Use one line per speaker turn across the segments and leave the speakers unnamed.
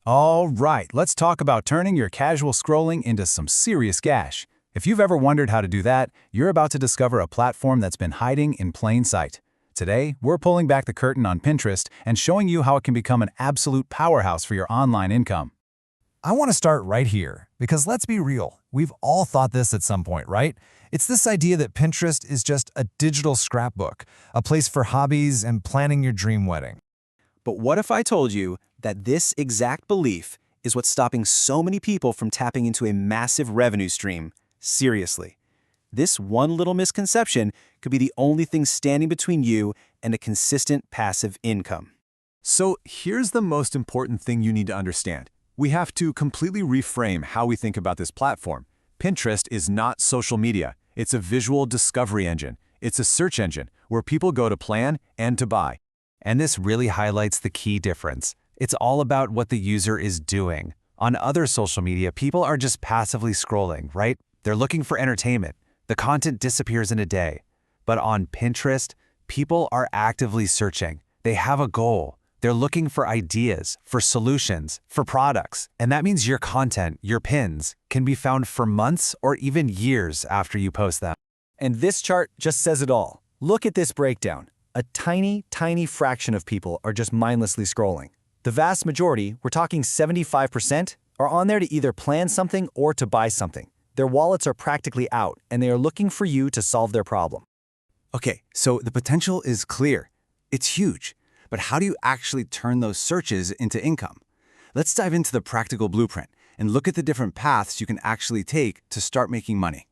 All right, let's talk about turning your casual scrolling into some serious cash. If you've ever wondered how to do that, you're about to discover a platform that's been hiding in plain sight. Today, we're pulling back the curtain on Pinterest and showing you how it can become an absolute powerhouse for your online income.
I want to start right here, because let's be real, we've all thought this at some point, right? It's this idea that Pinterest is just a digital scrapbook, a place for hobbies and planning your dream wedding.
But what if I told you that this exact belief is what's stopping so many people from tapping into a massive revenue stream? Seriously. This one little misconception could be the only thing standing between you and a consistent passive income.
So here's the most important thing you need to understand. We have to completely reframe how we think about this platform. Pinterest is not social media. It's a visual discovery engine. It's a search engine where people go to plan and to buy.
And this really highlights the key difference. It's all about what the user is doing. On other social media, people are just passively scrolling, right? They're looking for entertainment. The content disappears in a day. But on Pinterest, people are actively searching. They have a goal. They're looking for ideas, for solutions, for products. And that means your content, your pins, can be found for months or even years after you post them.
And this chart just says it all. Look at this breakdown. A tiny, tiny fraction of people are just mindlessly scrolling. The vast majority, we're talking 75%, are on there to either plan something or to buy something. Their wallets are practically out, and they are looking for you to solve their problem.
Okay, so the potential is clear. It's huge. But how do you actually turn those searches into income? Let's dive into the practical blueprint and look at the different paths you can actually take to start making money.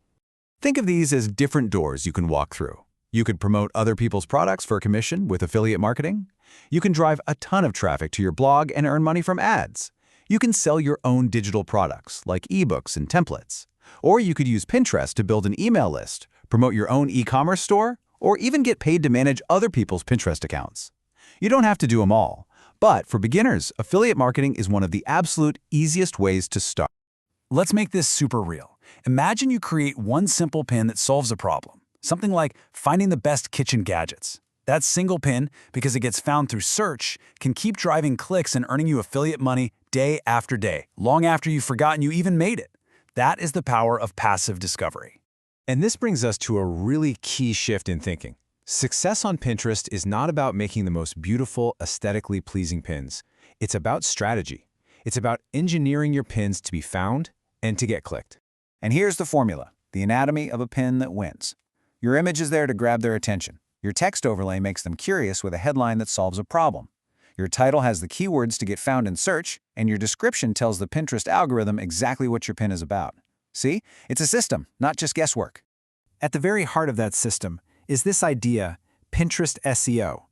Think of these as different doors you can walk through. You could promote other people's products for a commission with affiliate marketing. You can drive a ton of traffic to your blog and earn money from ads. You can sell your own digital products like ebooks and templates. Or you could use Pinterest to build an email list, promote your own e-commerce store, or even get paid to manage other people's Pinterest accounts. You don't have to do them all, but for beginners, affiliate marketing is one of the absolute easiest ways to start.
Let's make this super real. Imagine you create one simple pin that solves a problem. Something like finding the best kitchen gadgets. That single pin, because it gets found through search, can keep driving clicks and earning you affiliate money day after day, long after you've forgotten you even made it. That is the power of passive discovery.
And this brings us to a really key shift in thinking. Success on Pinterest is not about making the most beautiful, aesthetically pleasing pins. It's about strategy. It's about engineering your pins to be found and to get clicked.
And here's the formula, the anatomy of a pin that wins. Your image is there to grab their attention. Your text overlay makes them curious with a headline that solves a problem. Your title has the keywords to get found in search, and your description tells the Pinterest algorithm exactly what your pin is about. See? It's a system, not just guesswork.
At the very heart of that system is this idea, Pinterest SEO.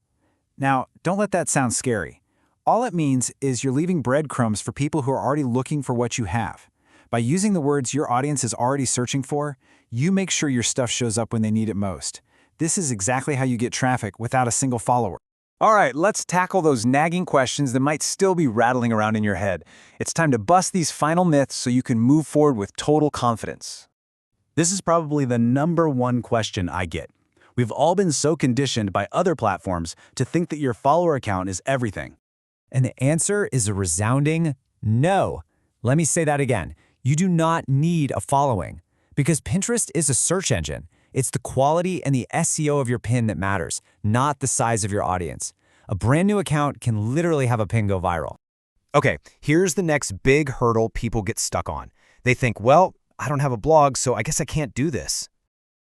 Now, don't let that sound scary. All it means is you're leaving breadcrumbs for people who are already looking for what you have. By using the words your audience is already searching for, you make sure your stuff shows up when they need it most. This is exactly how you get traffic without a single follower. All right, let's tackle those nagging questions that might still be rattling around in your head. It's time to bust these final myths so you can move forward with total confidence. This is probably the #1 question I get. We've all been so conditioned by other platforms to think that your follower count is everything.
And the answer is a resounding no. Let me say that again. You do not need a following, because Pinterest is a search engine. It's the quality and the SEO of your pin that matters, not the size of your audience. A brand new account can literally have a pin go viral.
Okay, here's the next big hurdle people get stuck on. They think, well, I don't have a blog, so I guess I can't do this.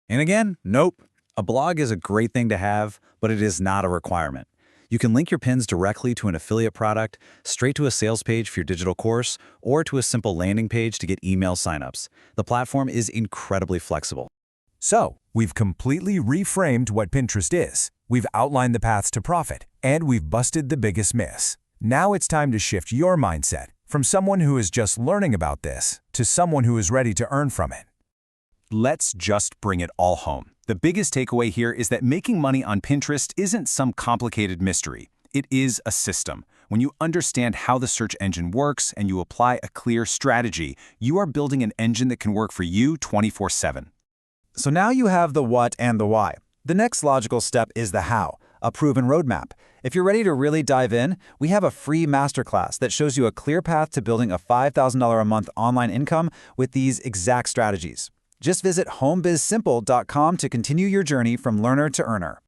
And again, nope. A blog is a great thing to have, but it is not a requirement. You can link your pins directly to an affiliate product, straight to a sales page for your digital course, or to a simple landing page to get email signups. The platform is incredibly flexible.
So, we've completely reframed what Pinterest is. We've outlined the paths to profit, and we've busted the biggest myths. Now it's time to shift your mindset from someone who is just learning about this to someone who is ready to earn from it.
Let's just bring it all home. The biggest takeaway here is that making money on Pinterest isn't some complicated mystery. It is a system. When you understand how the search engine works and you apply a clear strategy, you are building an engine that can work for you 24/7.
So now you have the what and the why. The next logical step is the how,
a proven roadmap. If you're ready to really dive in, we have a free masterclass that shows you a clear path to building a $5,000 a month online income with these exact strategies. Just visit homebizsimple.com to continue your journey from learner to earner.